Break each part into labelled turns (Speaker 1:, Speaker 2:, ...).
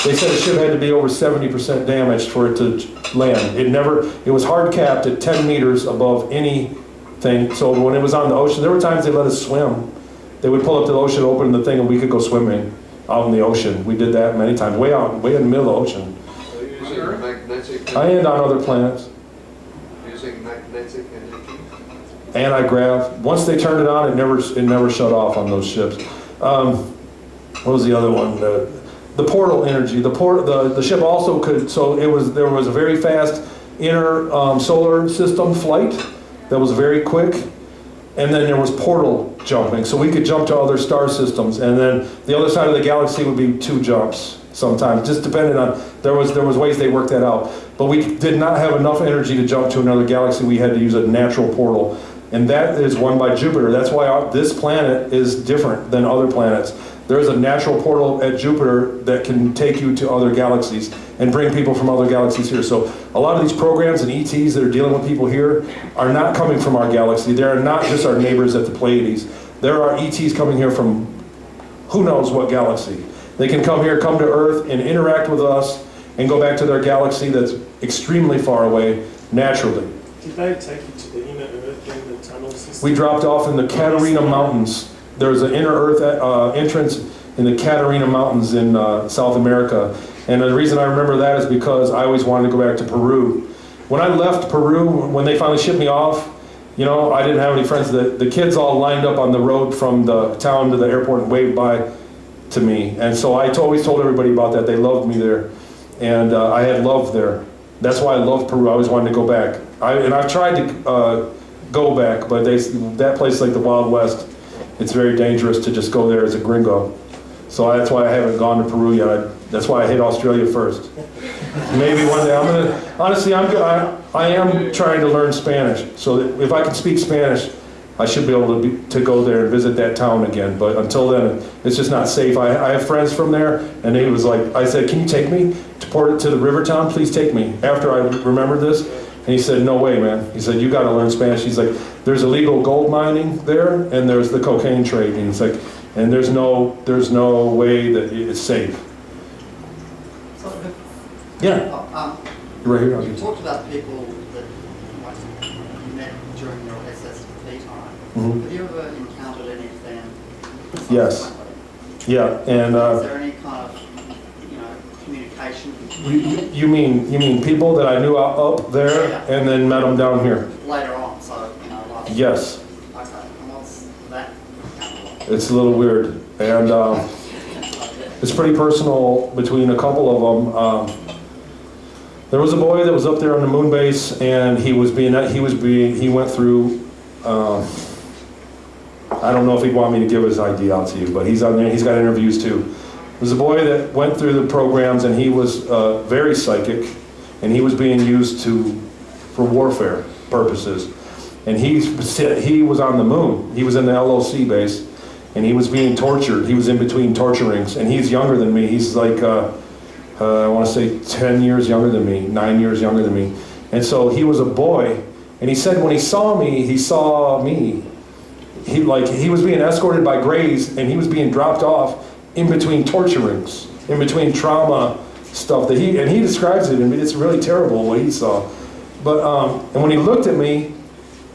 Speaker 1: They said the ship had to be over 70% damaged for it to land. It was hard capped at 10 meters above anything. So when it was on the ocean, there were times they let us swim. They would pull up to the ocean, open the thing, and we could go swimming out in the ocean. We did that many times, way in the middle of the ocean.
Speaker 2: Are you using magnetic?
Speaker 1: And on other planets.
Speaker 2: Using magnetic energy?
Speaker 1: Anti-grav. Once they turned it on, it never shut off on those ships. What was the other one? The portal energy. The ship also could. So there was a very fast inner solar system flight that was very quick, and then there was portal jumping. So we could jump to other star systems, and then the other side of the galaxy would be 2 jumps sometimes, just depending on. There was ways they worked that out, but we did not have enough energy to jump to another galaxy. We had to use a natural portal. And that is won by Jupiter. That's why this planet is different than other planets. There's a natural portal at Jupiter that can take you to other galaxies and bring people from other galaxies here. So a lot of these programs and ETs that are dealing with people here are not coming from our galaxy. They are not just our neighbors at the Pleiades. There are ETs coming here from who knows what galaxy. They can come here, come to Earth, and interact with us and go back to their galaxy that's extremely far away naturally.
Speaker 3: Did they take you to the inner Earth in the tunnel system?
Speaker 1: We dropped off in the Catarina Mountains. There's an inner Earth entrance in the Catarina Mountains in South America. And the reason I remember that is because I always wanted to go back to Peru. When I left Peru, when they finally shipped me off, you know, I didn't have any friends. The kids all lined up on the road from the town to the airport and waved bye to me. And so I always told everybody about that. They loved me there. And I had love there. That's why I love Peru. I always wanted to go back. I've tried to go back, but that place is like the Wild West. It's very dangerous to just go there as a gringo. So that's why I haven't gone to Peru yet. That's why I hit Australia first. Maybe one day honestly, I am trying to learn Spanish. So that if I can speak Spanish, I should be able to go there and visit that town again. But until then, it's just not safe. I have friends from there, and he was like, I said, can you take me to the river town? Please take me. After I remembered this, and he said, no way, man. He said, you got to learn Spanish. He's like, there's illegal gold mining there, and there's the cocaine trade. And he's like, and there's no way that it's safe.
Speaker 4: So,
Speaker 1: Yeah. Right here.
Speaker 4: You talked about people that you met during your SSP time.
Speaker 1: Mhm.
Speaker 4: Have you ever encountered any of them?
Speaker 1: Yes.
Speaker 4: subsequently?
Speaker 1: Yeah, and
Speaker 4: Is there any kind of, communication
Speaker 1: you mean people that I knew up there
Speaker 4: Yeah.
Speaker 1: and then met them down here?
Speaker 4: later on? So, like,
Speaker 1: Yes.
Speaker 4: okay, and what's that?
Speaker 1: It's a little weird, and it's pretty personal between a couple of them. There was a boy that was up there on the moon base, and he went through. I don't know if he'd want me to give his ID out to you, but he's on there. He's got interviews too. There was a boy that went through the programs, and he was very psychic, and he was being used for warfare purposes. And he was on the moon. He was in the LOC base, and he was being tortured. He was in between torture rings, and he's younger than me. He's like, I want to say 10 years younger than me, 9 years younger than me. And so he was a boy, and he said when he saw me, he saw me. He was being escorted by Grays, and he was being dropped off in between torture rings, in between trauma stuff that he describes it, and it's really terrible what he saw. But and when he looked at me,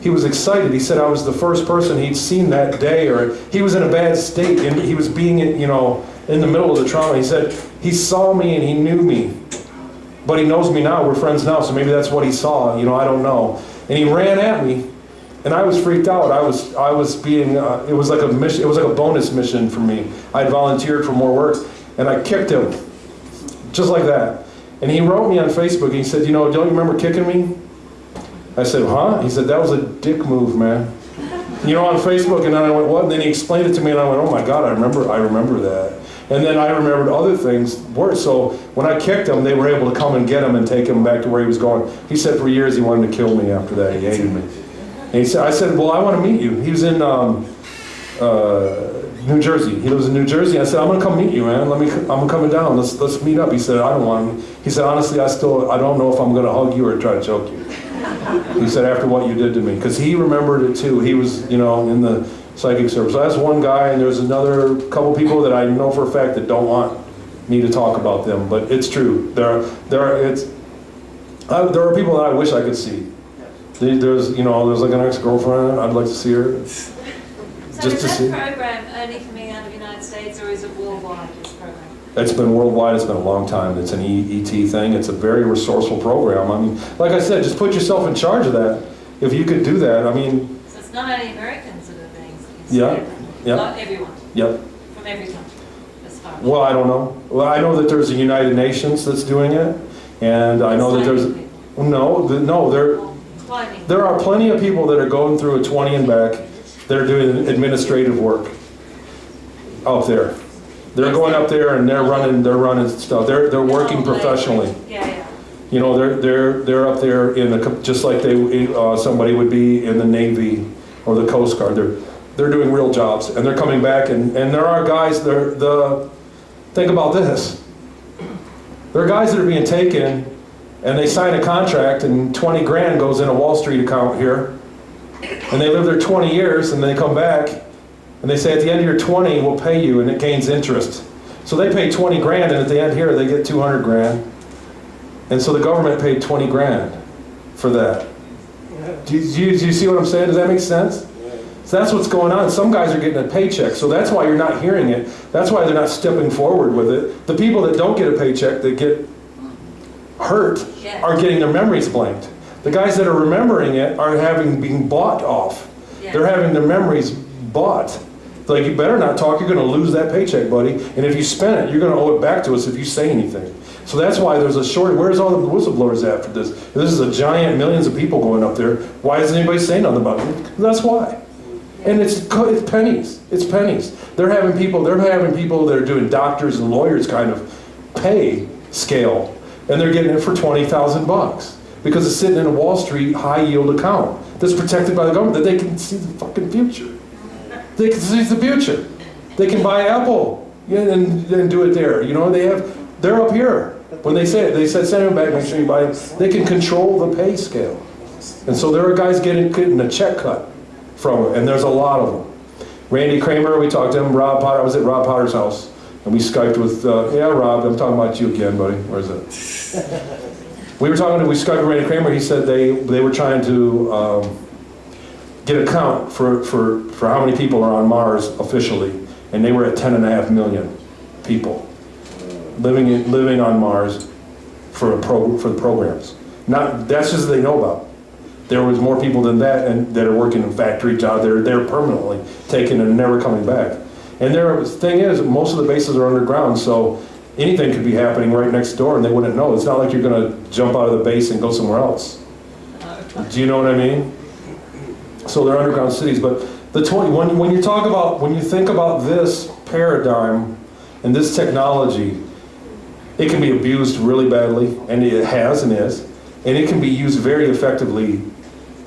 Speaker 1: he was excited. He said I was the first person he'd seen that day, or he was in a bad state, and he was being in the middle of the trauma. He said he saw me and he knew me, but he knows me now. We're friends now, so maybe that's what he saw. I don't know. And he ran at me, and I was freaked out. I was being. It was like a mission. It was like a bonus mission for me. I had volunteered for more work, and I kicked him, just like that. And he wrote me on Facebook. He said, don't you remember kicking me? I said, huh? He said, that was a dick move, man. On Facebook, and then I went, what? And then he explained it to me, and I went, oh my God, I remember that. And then I remembered other things worse. So when I kicked him, they were able to come and get him and take him back to where he was going. He said for years he wanted to kill me after that. He hated me. And I said, well, I want to meet you. He was in New Jersey. He lives in New Jersey. I said, I'm going to come meet you, man. I'm coming down. Let's meet up. He said, I don't want to. He said, honestly, I don't know if I'm going to hug you or try to choke you. He said, after what you did to me. Because he remembered it too. He was, in the psychic service. So that's one guy, and there's another couple people that I know for a fact that don't want me to talk about them, but it's true. There are people that I wish I could see. There's like an ex-girlfriend, I'd like to see her.
Speaker 5: So
Speaker 1: Just
Speaker 5: is
Speaker 1: to
Speaker 5: that
Speaker 1: see.
Speaker 5: program only coming out of the United States, or is it worldwide, this program?
Speaker 1: It's been worldwide, it's been a long time. It's an ET thing. It's a very resourceful program. I mean, like I said, just put yourself in charge of that. If you could do that, I mean,
Speaker 5: So it's not only Americans that are being
Speaker 1: Yeah,
Speaker 5: considered,
Speaker 1: yeah.
Speaker 5: not everyone,
Speaker 1: yep.
Speaker 5: from every country, as far as.
Speaker 1: Well, I don't know. Well, I know that there's a United Nations that's doing it, and I know that there's, there are plenty of people that are going through a 20 and back that are doing administrative work up there. They're going up there and they're running stuff. They're working professionally.
Speaker 5: Yeah, yeah.
Speaker 1: You know, they're up there in the, just like somebody would be in the Navy or the Coast Guard. They're doing real jobs, and they're coming back, and there are guys, think about this. There are guys that are being taken, and they sign a contract, and 20 grand goes in a Wall Street account here, and they live there 20 years, and they come back, and they say at the end of your 20, we'll pay you, and it gains interest. So they pay 20 grand, and at the end here, they get 200 grand. And so the government paid 20 grand for that. Do you see what I'm saying? Does that make sense? So that's what's going on. Some guys are getting a paycheck, so that's why you're not hearing it. That's why they're not stepping forward with it. The people that don't get a paycheck, that get hurt, are getting their memories blanked. The guys that are remembering it are being bought off.
Speaker 5: Yeah.
Speaker 1: They're having their memories bought. Like, you better not talk, you're gonna lose that paycheck, buddy. And if you spend it, you're gonna owe it back to us if you say anything. So that's why there's a short, where's all the whistleblowers at for this? This is a giant, millions of people going up there. Why isn't anybody saying nothing about it? That's why. And it's pennies, it's pennies. They're having people that are doing doctors and lawyers kind of pay scale, and they're getting it for $20,000 because it's sitting in a Wall Street high yield account that's protected by the government, that they can see the fucking future. They can see the future. They can buy Apple and do it there. You know, they're up here. When they say it, they said, send them back, make sure you buy it. They can control the pay scale. And so there are guys getting a check cut from it, and there's a lot of them. Randy Kramer, we talked to him. Rob Potter, I was at Rob Potter's house, and we Skyped with, yeah, Rob, I'm talking about you again, buddy. Where is it? We Skyped with Randy Kramer. He said they were trying to get a count for how many people are on Mars officially, and they were at 10.5 million people living on Mars for the programs. That's just they know about. There was more people than that, and that are working in factory jobs. They're permanently taken and never coming back. And the thing is, most of the bases are underground, so anything could be happening right next door, and they wouldn't know. It's not like you're going to jump out of the base and go somewhere else. Do you know what I mean? So they're underground cities, but when you think about this paradigm and this technology, it can be abused really badly, and it has and is, and it can be used very effectively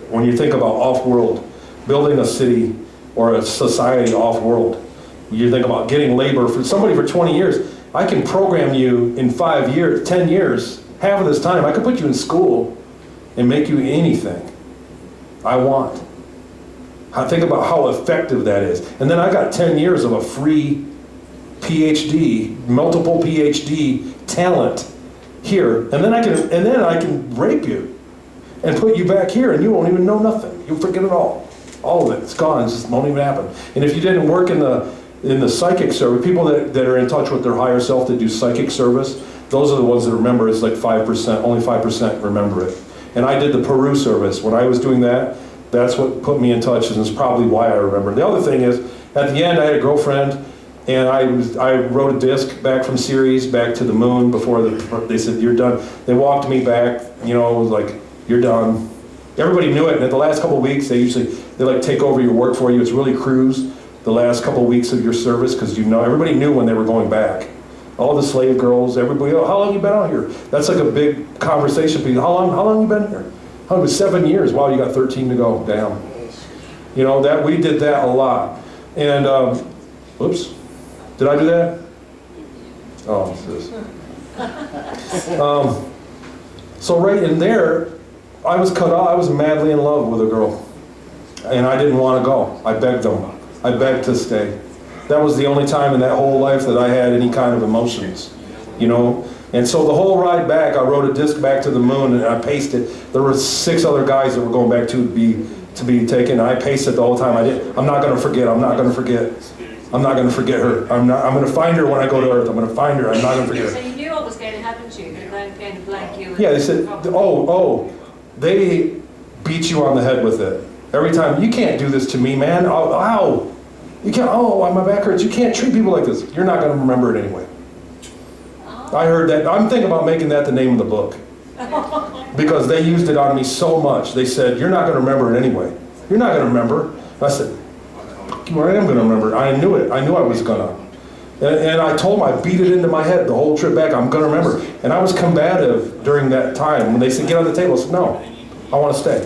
Speaker 1: when you think about off-world, building a city or a society off-world. You think about getting labor for somebody for 20 years. I can program you in 5 years, 10 years, half of this time. I could put you in school and make you anything I want. Think about how effective that is. And then I got 10 years of a free PhD, multiple PhD talent here, and then I can rape you and put you back here, and you won't even know nothing. You'll forget it all of it. It's gone. It just won't even happen. And if you didn't work in the psychic service, people that are in touch with their higher self that do psychic service, those are the ones that remember. It's like 5%. Only 5% remember it. And I did the Peru service. When I was doing that, that's what put me in touch, and it's probably why I remember. The other thing is, at the end, I had a girlfriend. And I wrote a disc back from Ceres back to the moon before they said, you're done. They walked me back, it was like, you're done. Everybody knew it, and at the last couple of weeks, they like take over your work for you. It's really cruise the last couple of weeks of your service, because everybody knew when they were going back. All the slave girls, everybody, oh, how long you been out here? That's like a big conversation piece. How long you been here? Oh, it was 7 years. Wow, you got 13 to go. Damn. We did that a lot. And, oops. Did I do that? Oh, this. So right in there, I was cut off. I was madly in love with a girl, and I didn't want to go. I begged them. I begged to stay. That was the only time in that whole life that I had any kind of emotions. you know? And so the whole ride back, I rode a disc back to the moon and I paced it. There were 6 other guys that were going back to be taken. I paced it the whole time. I'm not gonna forget, I'm not gonna forget. I'm not gonna forget her. I'm gonna find her when I go to Earth. I'm gonna find her, I'm not gonna forget
Speaker 5: So
Speaker 1: her.
Speaker 5: you knew what was going to happen to you, they weren't going to blank you.
Speaker 1: Yeah, they said, they beat you on the head with it. Every time, you can't do this to me, man. Oh, ow. You can't, my back hurts. You can't treat people like this. You're not gonna remember it anyway. I heard that. I'm thinking about making that the name of the book. Because they used it on me so much. They said, you're not going to remember it anyway. You're not going to remember. I said, well, I am going to remember. I knew it. I knew I was going to. And I told them, I beat it into my head the whole trip back. I'm going to remember. And I was combative during that time. When they said, get on the table, I said, no, I want to stay.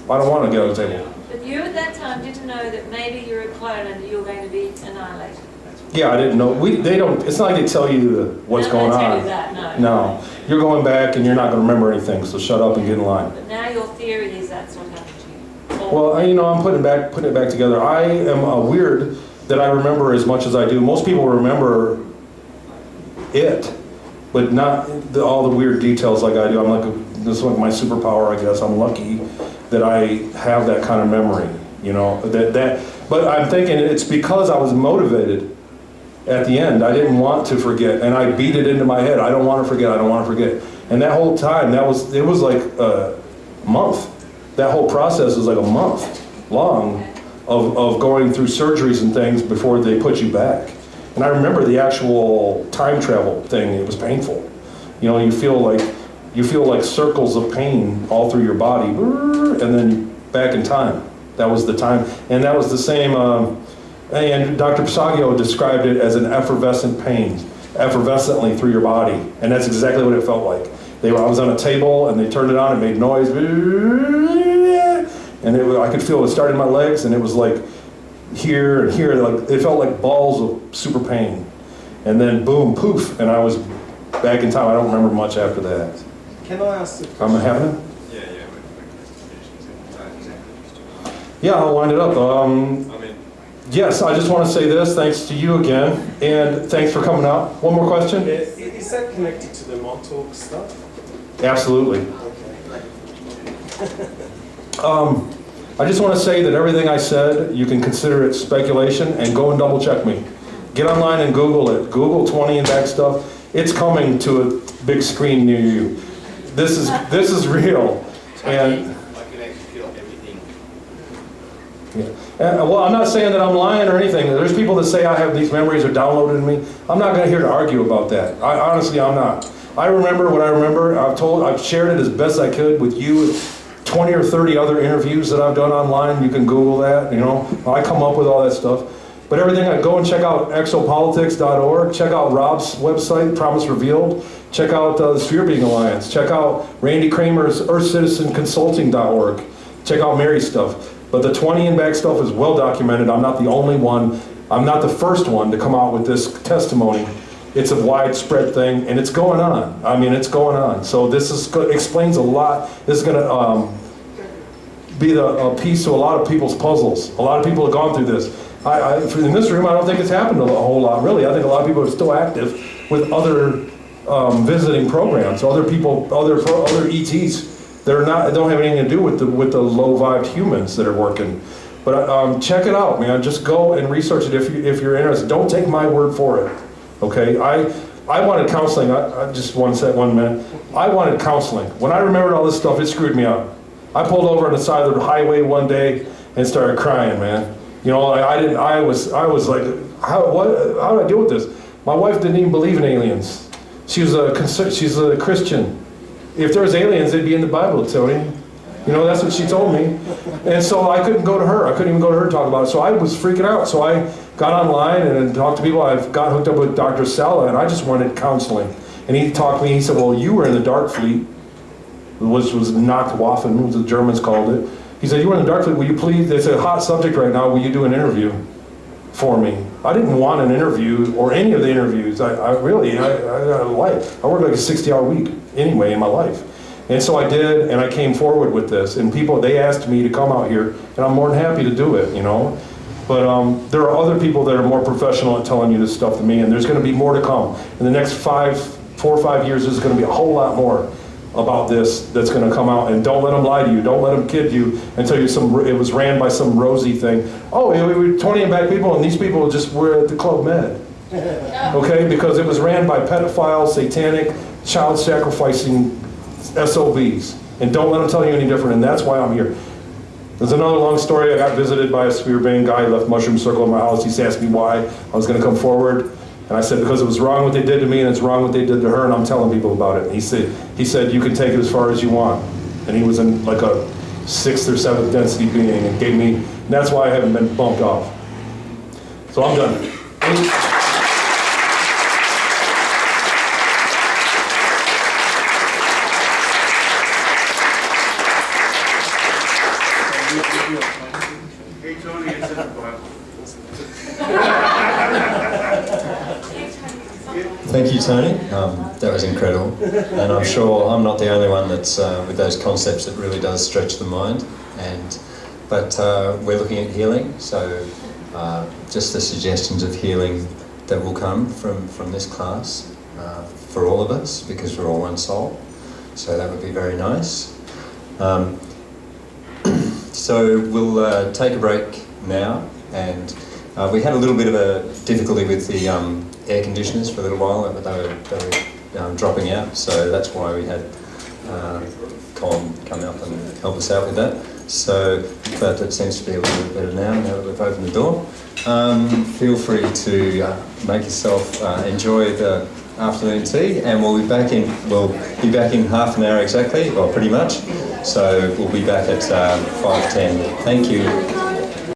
Speaker 1: I don't want to get on the table.
Speaker 5: But you at that time didn't know that maybe you're a clone and you were going to be annihilated.
Speaker 1: Yeah, I didn't know. They don't. It's not like they tell you what's
Speaker 5: No,
Speaker 1: going
Speaker 5: they tell
Speaker 1: on.
Speaker 5: you that,
Speaker 1: No, you're going back and you're not going to remember anything. So shut up and get in line.
Speaker 5: But now your theory is that's what happened to you.
Speaker 1: Well, I'm putting it back together. I am weird that I remember as much as I do. Most people remember it, but not all the weird details like I do. This is like my superpower, I guess. I'm lucky that I have that kind of memory. You know But I'm thinking it's because I was motivated. At the end, I didn't want to forget, and I beat it into my head. I don't want to forget. I don't want to forget. And that whole time, it was like a month. That whole process was like a month long of going through surgeries and things before they put you back. And I remember the actual time travel thing. It was painful. You know, you feel like circles of pain all through your body, and then you're back in time. That was the time, and that was the same. And Dr. Passaggio described it as an effervescent pain, effervescently through your body, and that's exactly what it felt like. I was on a table, and they turned it on, and made noise, and I could feel it started in my legs, and it was like here and here, like it felt like balls of super pain, and then boom, poof, and I was back in time. I don't remember much after that.
Speaker 3: Can I ask a question?
Speaker 1: I'm having. Yeah, I'll wind it up. Yes, I just want to say this, thanks to you again, and thanks for coming out. One more question?
Speaker 3: Is that connected to the Montauk stuff?
Speaker 1: Absolutely.
Speaker 3: Okay.
Speaker 1: I just want to say that everything I said, you can consider it speculation, and go and double check me. Get online and Google it. Google 20 and back stuff. It's coming to a big screen near you. This is real. And yeah. Well, I'm not saying that I'm lying or anything. There's people that say I have these memories are downloaded in me. I'm not going to here to argue about that. Honestly, I'm not. I remember what I remember. I've shared it as best I could with you. 20 or 30 other interviews that I've done online. You can Google that. You know, I come up with all that stuff. But everything, I go and check out exopolitics.org. Check out Rob's website, Promise Revealed. Check out the Sphere Being Alliance. Check out Randy Kramer's EarthCitizenConsulting.org. Check out Mary's stuff. But the 20 and back stuff is well documented. I'm not the only one. I'm not the first one to come out with this testimony. It's a widespread thing, and it's going on. I mean, it's going on. So this explains a lot. This is going to be a piece to a lot of people's puzzles. A lot of people have gone through this. In this room, I don't think it's happened a whole lot, really. I think a lot of people are still active with other visiting programs, other people, other ETs. Don't have anything to do with the low-vibed humans that are working. But check it out, man. Just go and research it if you're interested. Don't take my word for it, okay? I wanted counseling. I just one minute. I wanted counseling. When I remembered all this stuff, it screwed me up. I pulled over on the side of the highway one day and started crying, man. You know, I was like, how do I deal with this? My wife didn't even believe in aliens. She's a Christian. If there was aliens, they'd be in the Bible, Tony. You know, that's what she told me. And so I couldn't go to her. I couldn't even go to her to talk about it. So I was freaking out. So I got online and talked to people. I've got hooked up with Dr. Sala, and I just wanted counseling. And he talked to me. He said, well, you were in the Dark Fleet, which was Nachtwaffen, as the Germans called it. He said, you were in the Dark Fleet. Will you please, it's a hot subject right now. Will you do an interview for me? I didn't want an interview or any of the interviews. I got a life. I worked like a 60-hour week anyway in my life. And so I did, and I came forward with this. And they asked me to come out here, and I'm more than happy to do it, you know. But there are other people that are more professional at telling you this stuff than me, and there's going to be more to come. In the next 4 or 5 years, there's going to be a whole lot more about this that's going to come out. And don't let them lie to you. Don't let them kid you and tell you it was ran by some rosy thing. Oh, we were 20 and back people, and these people just were at the Club Med. Okay, because it was ran by pedophiles, satanic, child sacrificing SOBs. And don't let them tell you any different, and that's why I'm here. There's another long story. I got visited by a spear-banged guy, left mushroom circle in my house. He asked me why I was going to come forward. And I said, because it was wrong what they did to me, and it's wrong what they did to her, and I'm telling people about it. And he said, you can take it as far as you want. And he was in like a 6th or 7th density being, and gave me, and that's why I haven't been bumped off. So I'm done.
Speaker 6: Hey, Tony, it's in the Bible.
Speaker 7: Thank you, Tony. That was incredible. And I'm sure I'm not the only one that's with those concepts that really does stretch the mind. But we're looking at healing, so just the suggestions of healing that will come from this class for all of us, because we're all one soul. So that would be very nice. So we'll take a break now, and we had a little bit of a difficulty with the air conditioners for a little while, but they were dropping out, so that's why we had Colin come up and help us out with that. So, but it seems to be a little bit better now that we've opened the door. Feel free to make yourself enjoy the afternoon tea, and we'll be back in half an hour exactly, or pretty much. So we'll be back at 5:10. Thank you.